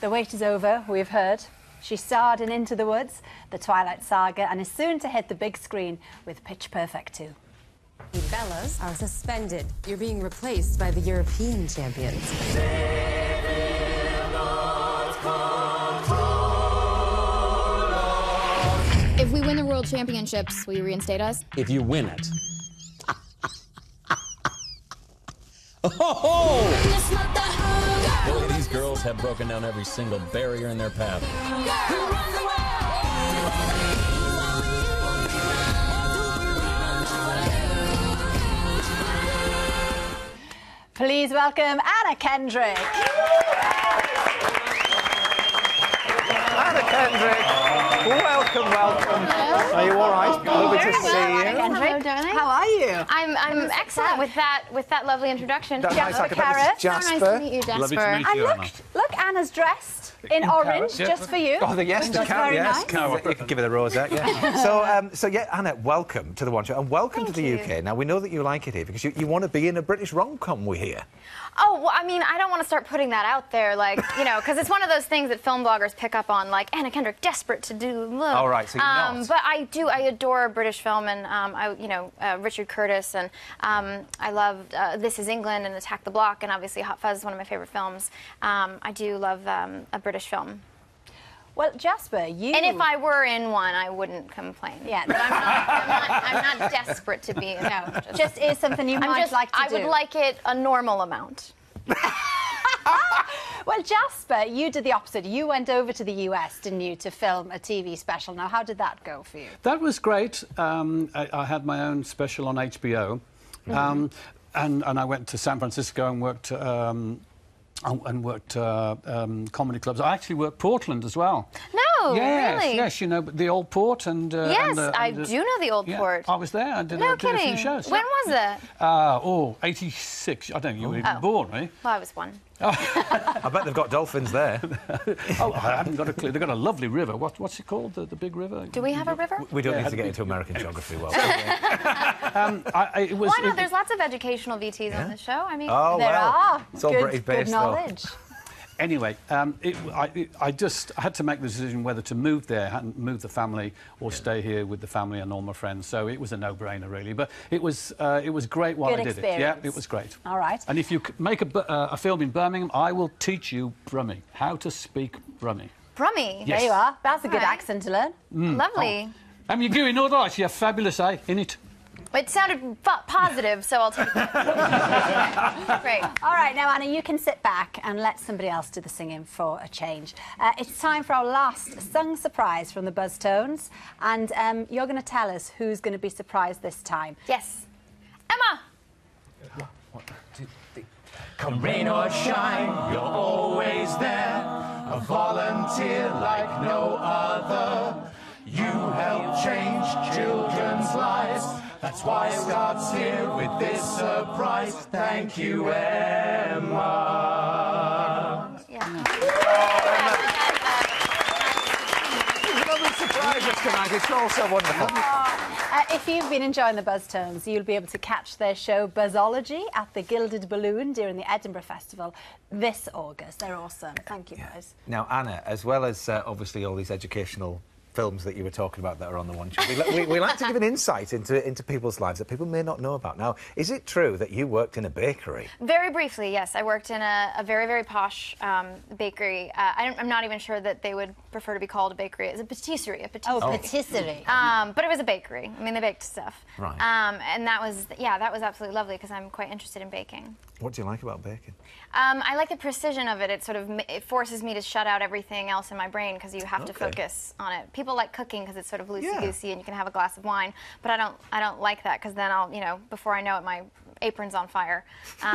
the wait is over, we've heard. She starred in Into the Woods, The Twilight Saga, and is soon to hit the big screen with Pitch Perfect 2. The Bellas are suspended. You're being replaced by the European champions. If we win the World Championships, will you reinstate us? If you win it. Oh! Boy, these girls have broken down every single barrier in their path. Please welcome Anna Kendrick. Anna Kendrick, welcome, welcome. Hello. Are you all right? Lovely to see you. Hello, darling. How are you? I'm excellent with that lovely introduction. That's nice, Jasper I Carrot. Jasper. So nice to meet you, Jasper. Lovely to meet you, Anna. Look, Anna's dressed in orange, yeah. just for you. Oh, yes, the carrot, yes. Nice. You can give her the rosette, yeah. So, yeah, Anna, welcome to the One Show, and welcome to the UK. Now, we know that you like it here because you want to be in a British rom-com, we hear. Oh, well, I mean, I don't want to start putting that out there, like, you know, because it's one of those things that film bloggers pick up on, like, Anna Kendrick, desperate to do. All right, so you're not. But I adore British film, and, Richard Curtis, and I love This Is England and Attack the Block, and obviously Hot Fuzz is one of my favorite films. I do love a British film. Well, Jasper, you... And if I were in one, I wouldn't complain. Yeah. But I'm not desperate to be. No, just is something you might like to do. I would like it a normal amount. Well, Jasper, you did the opposite. You went over to the US, didn't you, to film a TV special. Now, how did that go for you? That was great. I had my own special on HBO. And I went to San Francisco and worked... comedy clubs. I actually worked Portland as well. No, yes, really? Yes, you know, the Old Port and... yes, I do know the Old Port. I was there. I did, no did a kidding. few shows. When was it? 86. I don't know, you were even born, right? Well, I was one. I bet they've got dolphins there. Oh, I haven't got a clue. They've got a lovely river. What's it called? The big river? Do we have a river? We don't need to get into American geography, well. Why not? There's lots of educational VTs on the show. I mean, there are. It's all British-based, good knowledge. Anyway, I had to make the decision whether to move there, move the family, or stay here with the family and all my friends. So it was a no-brainer, really. But it was great while I did it. Yeah, it was great. All right. And if you make a film in Birmingham, I will teach you Brummie, how to speak Brummie. Brummie? Yes. There you are. That's a good accent to learn. Lovely. Oh. You're going all right. You're fabulous, eh? Innit? It sounded positive, so I'll take it. Great. All right, now, Anna, you can sit back and let somebody else do the singing for a change. It's time for our last sung surprise from the Buzz Tones, and you're going to tell us who's going to be surprised this time. Yes. Emma! 1, 2, 3. Come rain or shine, you're always there. A volunteer like no other. You help change children's lives. That's why Scott's here with this surprise. Thank you, Emma. Lovely surprises tonight. It's all so wonderful. If you've been enjoying the Buzz Tones, you'll be able to catch their show Buzzology at the Gilded Balloon during the Edinburgh Festival this August. They're awesome. Thank you, guys. Now, Anna, as well as obviously all these educational films that you were talking about that are on the One Show. We like to give an insight into people's lives that people may not know about. Now, is it true that you worked in a bakery? Very briefly, yes. I worked in a very, very posh bakery. I'm not even sure that they would prefer to be called a bakery. It's a patisserie. Oh, patisserie. But it was a bakery. I mean, they baked stuff. Right. And that was absolutely lovely because I'm quite interested in baking. What do you like about baking? I like the precision of it. It forces me to shut out everything else in my brain because you have to focus on it. People like cooking because it's sort of loosey-goosey and you can have a glass of wine, but I don't like that because then I'll, before I know it, my apron's on fire. So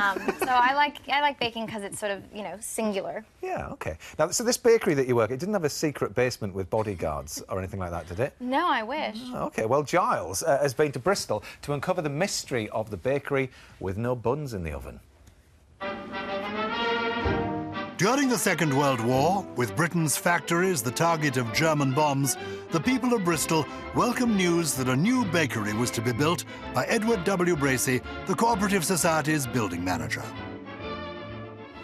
I like baking because it's sort of, singular. Yeah, okay. Now, so this bakery that you work, it didn't have a secret basement with bodyguards or anything like that, did it? No, I wish. Oh, okay, well, Giles has been to Bristol to uncover the mystery of the bakery with no buns in the oven. During the Second World War, with Britain's factories the target of German bombs, the people of Bristol welcomed news that a new bakery was to be built by Edward W. Bracey, the Cooperative Society's building manager.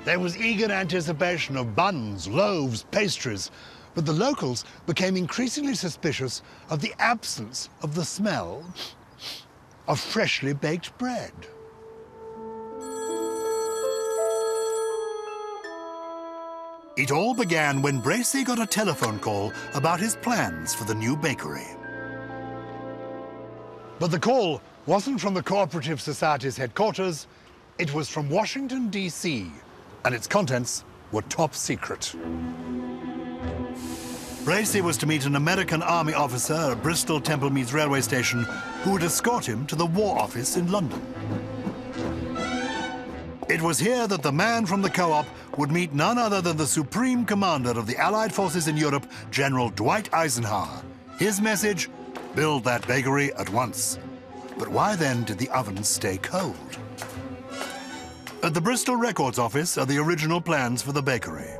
There was eager anticipation of buns, loaves, pastries, but the locals became increasingly suspicious of the absence of the smell of freshly baked bread. It all began when Bracey got a telephone call about his plans for the new bakery. But the call wasn't from the Cooperative Society's headquarters, it was from Washington, D.C., and its contents were top secret. Bracey was to meet an American Army officer at Bristol Temple Meads railway station who would escort him to the War Office in London. It was here that the man from the Co-op would meet none other than the Supreme Commander of the Allied forces in Europe, General Dwight Eisenhower. His message? Build that bakery at once. But why then did the ovens stay cold? At the Bristol Records Office are the original plans for the bakery.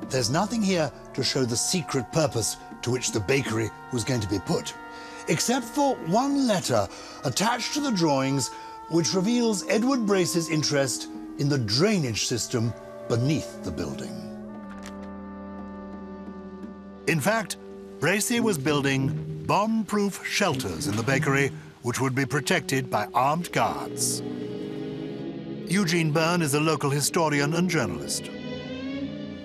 There's nothing here to show the secret purpose to which the bakery was going to be put, except for one letter attached to the drawings which reveals Edward Bracey's interest in the drainage system beneath the building. In fact, Bracey was building bomb-proof shelters in the bakery which would be protected by armed guards. Eugene Byrne is a local historian and journalist.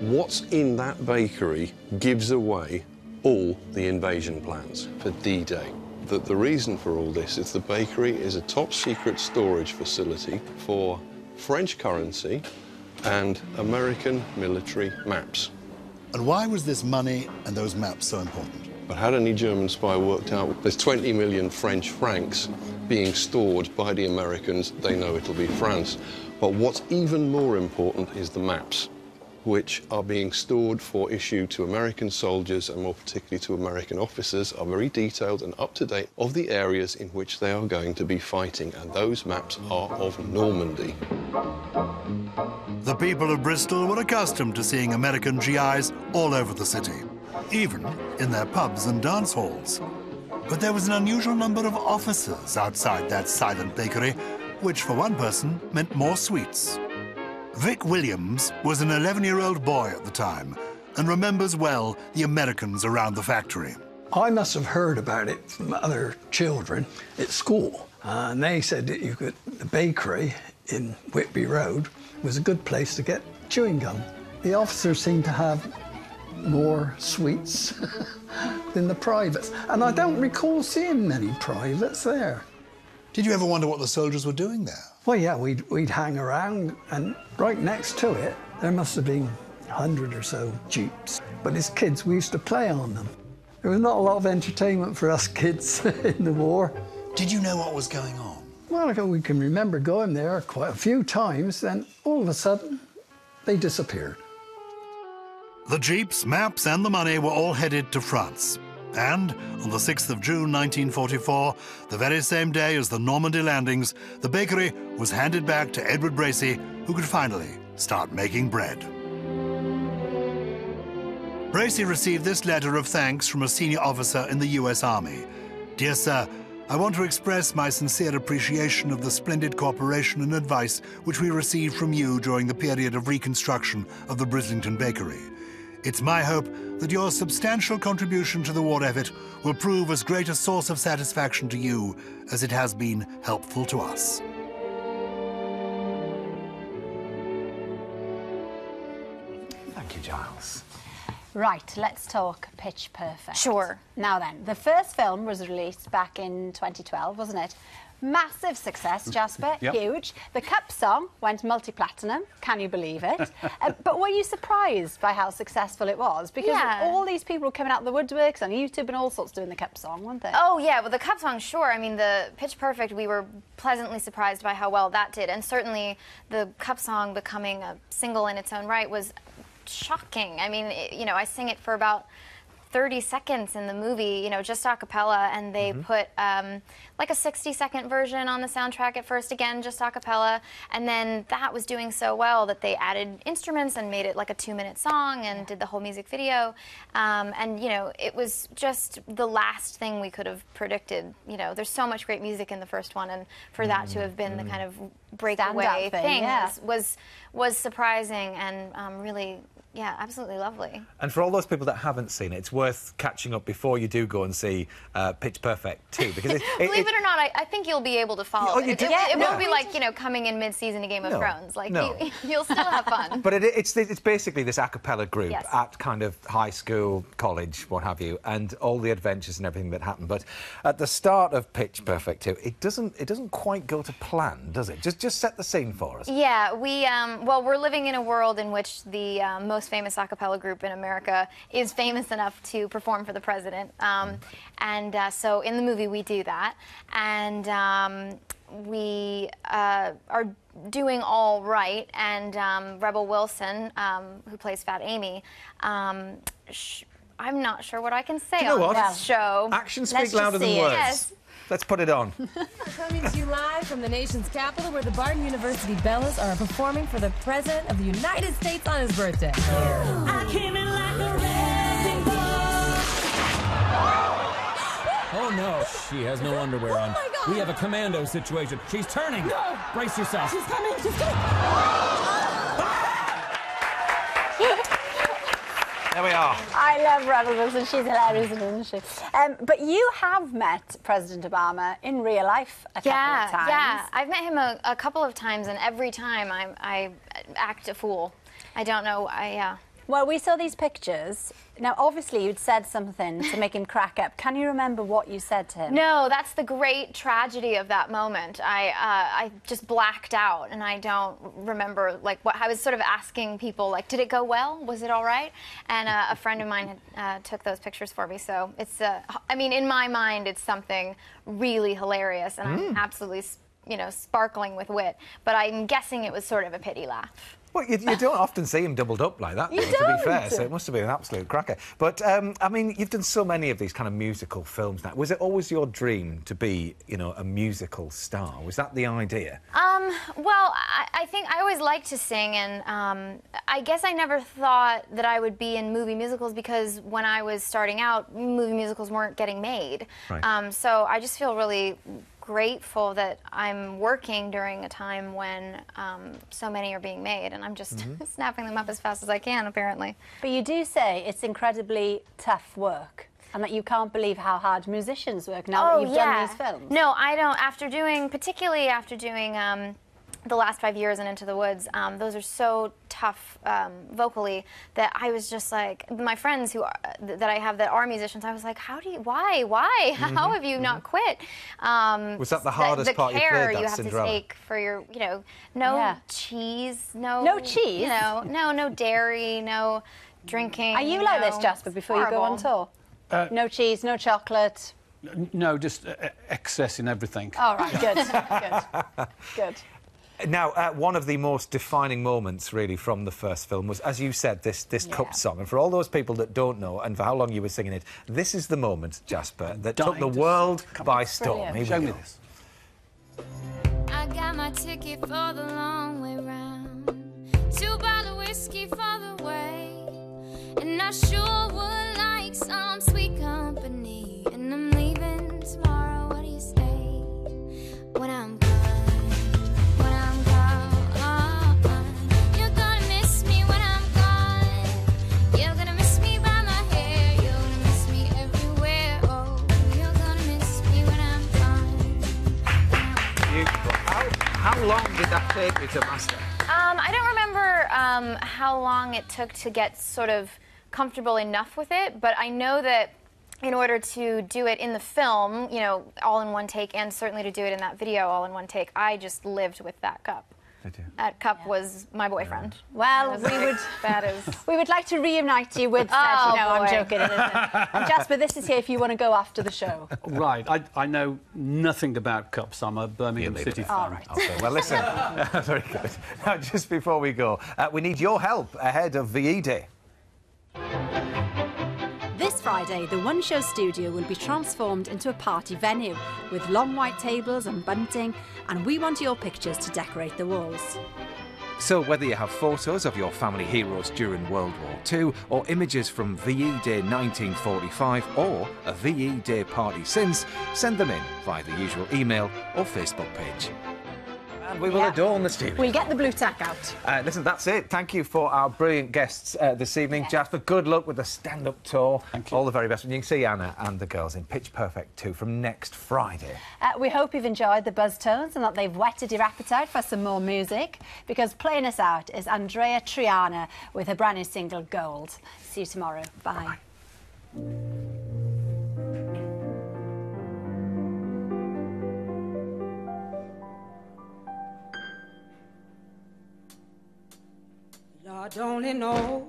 What's in that bakery gives away all the invasion plans for D-Day. The reason for all this is the bakery is a top-secret storage facility for French currency and American military maps. And why was this money and those maps so important? But had any German spy worked out there's 20 million French francs being stored by the Americans, they know it'll be France. But what's even more important is the maps, which are being stored for issue to American soldiers and more particularly to American officers, are very detailed and up-to-date of the areas in which they are going to be fighting, and those maps are of Normandy. The people of Bristol were accustomed to seeing American GIs all over the city, even in their pubs and dance halls. But there was an unusual number of officers outside that silent bakery, which for one person meant more sweets. Vic Williams was an 11-year-old boy at the time and remembers well the Americans around the factory. I must have heard about it from other children at school. And they said that the bakery in Whitby Road was a good place to get chewing gum. The officers seemed to have more sweets than the privates. And I don't recall seeing many privates there. Did you ever wonder what the soldiers were doing there? Well, yeah, we'd hang around, and right next to it, there must have been 100 or so jeeps. But as kids, we used to play on them. There was not a lot of entertainment for us kids in the war. Did you know what was going on? Well, we can remember going there quite a few times, then all of a sudden, they disappeared. The jeeps, maps, and the money were all headed to France. And on the 6th of June 1944, the very same day as the Normandy landings, the bakery was handed back to Edward Bracey, who could finally start making bread. Bracey received this letter of thanks from a senior officer in the US Army. Dear sir, I want to express my sincere appreciation of the splendid cooperation and advice which we received from you during the period of reconstruction of the Brislington Bakery. It's my hope that your substantial contribution to the war effort will prove as great a source of satisfaction to you as it has been helpful to us. Thank you, Giles. Right, let's talk Pitch Perfect. Sure. Now then, the first film was released back in 2012, wasn't it? Massive success, Jasper, Yep. huge. The Cup song went multi-platinum, can you believe it? But were you surprised by how successful it was? Because all these people were coming out the woodworks on YouTube and all sorts doing the Cup song, weren't they? Oh, yeah, well, the Cup song, sure. I mean, the Pitch Perfect, we were pleasantly surprised by how well that did. And certainly the Cup song becoming a single in its own right was shocking. I mean, you know, I sing it for about 30 seconds in the movie, you know, just a cappella, and they put like a 60-second version on the soundtrack at first, again, just a cappella, and then that was doing so well that they added instruments and made it like a 2-minute song and did the whole music video. And, you know, it was just the last thing we could have predicted. You know, there's so much great music in the first one, and for that to have been the kind of breakaway thing was surprising and really, yeah, absolutely lovely. And for all those people that haven't seen it, it's worth catching up before you do go and see Pitch Perfect 2. Because Believe it or not, I think you'll be able to follow it. It won't be like, you know, coming in mid-season to Game of Thrones. Like, you'll still have fun. But it's basically this a cappella group Yes. at kind of high school, college, what have you, and all the adventures and everything that happen. But at the start of Pitch Perfect 2, it doesn't quite go to plan, does it? Just set the scene for us. Yeah, we well, we're living in a world in which the most famous a cappella group in America is famous enough to perform for the president. And so in the movie we do that, and we are doing all right, and Rebel Wilson, who plays Fat Amy, I'm not sure what I can say on this show. Actions speak louder than words. Yes. Let's put it on. Coming to you live from the nation's capital, where the Barton University Bellas are performing for the President of the United States on his birthday. I came in like a wrecking ball. Oh no, she has no underwear on. my God. We have a commando situation. She's turning. No. Brace yourself. She's coming. She's coming. There we are. I love Rebel Wilson. She's hilarious, isn't she? But you have met President Obama in real life a couple of times. Yeah, I've met him a couple of times, and every time I act a fool. I don't know, yeah. Well, we saw these pictures. Now, obviously, you'd said something to make him crack up. Can you remember what you said to him? No, that's the great tragedy of that moment. I just blacked out, and I don't remember, like, what I was sort of asking people, like, did it go well? Was it all right? And a friend of mine had took those pictures for me, so it's, I mean, in my mind, it's something really hilarious, and I'm absolutely, you know, sparkling with wit, but I'm guessing it was sort of a pity laugh. Well, you don't often see him doubled up like that, though, to be fair, so it must have been an absolute cracker. But, I mean, you've done so many of these kind of musical films now. Was it always your dream to be, you know, a musical star? Was that the idea? Well, I think I always liked to sing, and I guess I never thought that I would be in movie musicals because when I was starting out, movie musicals weren't getting made. Right. So I just feel really grateful that I'm working during a time when so many are being made, and I'm just snapping them up as fast as I can, apparently. But you do say it's incredibly tough work, and that you can't believe how hard musicians work now that you've done these films. No, I don't. Particularly after doing the last 5 years and Into the Woods, those are so tough vocally that I was just like, my friends that I have that are musicians, I was like, why? How have you not quit? Was that the hardest part you played, that you have Cinderella? to take for your, you know, no cheese, no cheese? You know, no dairy, no drinking. Are you like this, Jasper, before you go on tour? No cheese, no chocolate? No, just excess in everything. All right, good. Good. Now, one of the most defining moments, really, from the first film was, as you said, this Cup song. And for all those people that don't know, and for how long you were singing it, this is the moment, Jasper, that took the world by storm. Here Show we me go. this. I got my ticket for the long way round, 2 bottle whiskey for the way, and I sure would like some sweet company. And I'm leaving tomorrow. What do you say? When I'm you're gonna miss me when I'm gone. You're gonna How long did that take you to master? I don't remember how long it took to get sort of comfortable enough with it, but I know that in order to do it in the film, you know, all in one take, and certainly to do it in that video all in one take, I just lived with that cup. Did you? That cup was my boyfriend. Well, we would like to reunite you with Seb. Oh, No, I'm boy. joking. It isn't. And Jasper, this is here if you want to go after the show. Right, I know nothing about cups. I'm a Birmingham City fan. All right. Okay, well, listen. Very good. Now, just before we go, we need your help ahead of VE Day. This Friday, the One Show studio will be transformed into a party venue with long white tables and bunting, and we want your pictures to decorate the walls. So whether you have photos of your family heroes during World War II, or images from VE Day 1945, or a VE Day party since, send them in via the usual email or Facebook page. And we will adorn the studio. We'll get the blue tack out. Listen, that's it. Thank you for our brilliant guests this evening. Jasper, good luck with the stand-up tour. Thank you. All the very best. And you can see Anna and the girls in Pitch Perfect 2 from next Friday. We hope you've enjoyed the buzz tones and that they've whetted your appetite for some more music, because playing us out is Andrea Triana with her brand new single, Gold. See you tomorrow. Bye. Lord only knows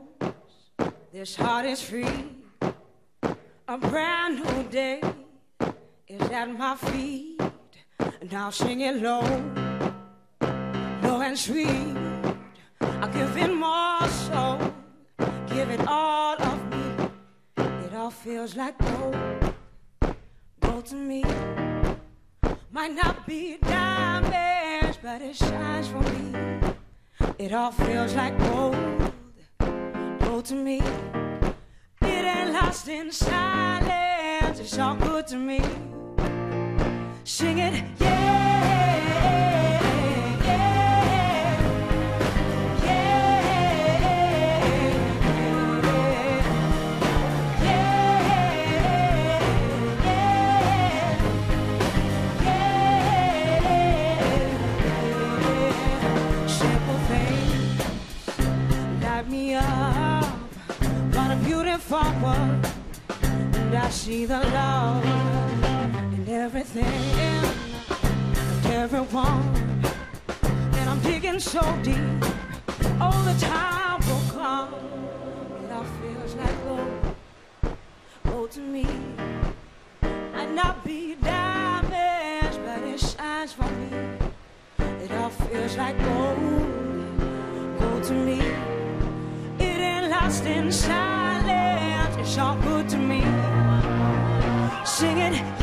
this heart is free. A brand new day is at my feet. Now sing it low, low and sweet. I give it more so, give it all of me. It all feels like gold, gold to me. Might not be diamonds, but it shines for me. It all feels like gold, gold to me. It ain't lost in silence, it's all good to me. Sing it, yeah, yeah, yeah, yeah. Simple things light me up, what a beautiful world, and I see the love in everything, and everyone, and I'm digging so deep. All the time will come, it all feels like gold, gold to me. Might not be diamonds, but it shines for me. It all feels like gold, gold to me. It ain't lost in silence, it's all good to me. Sing it.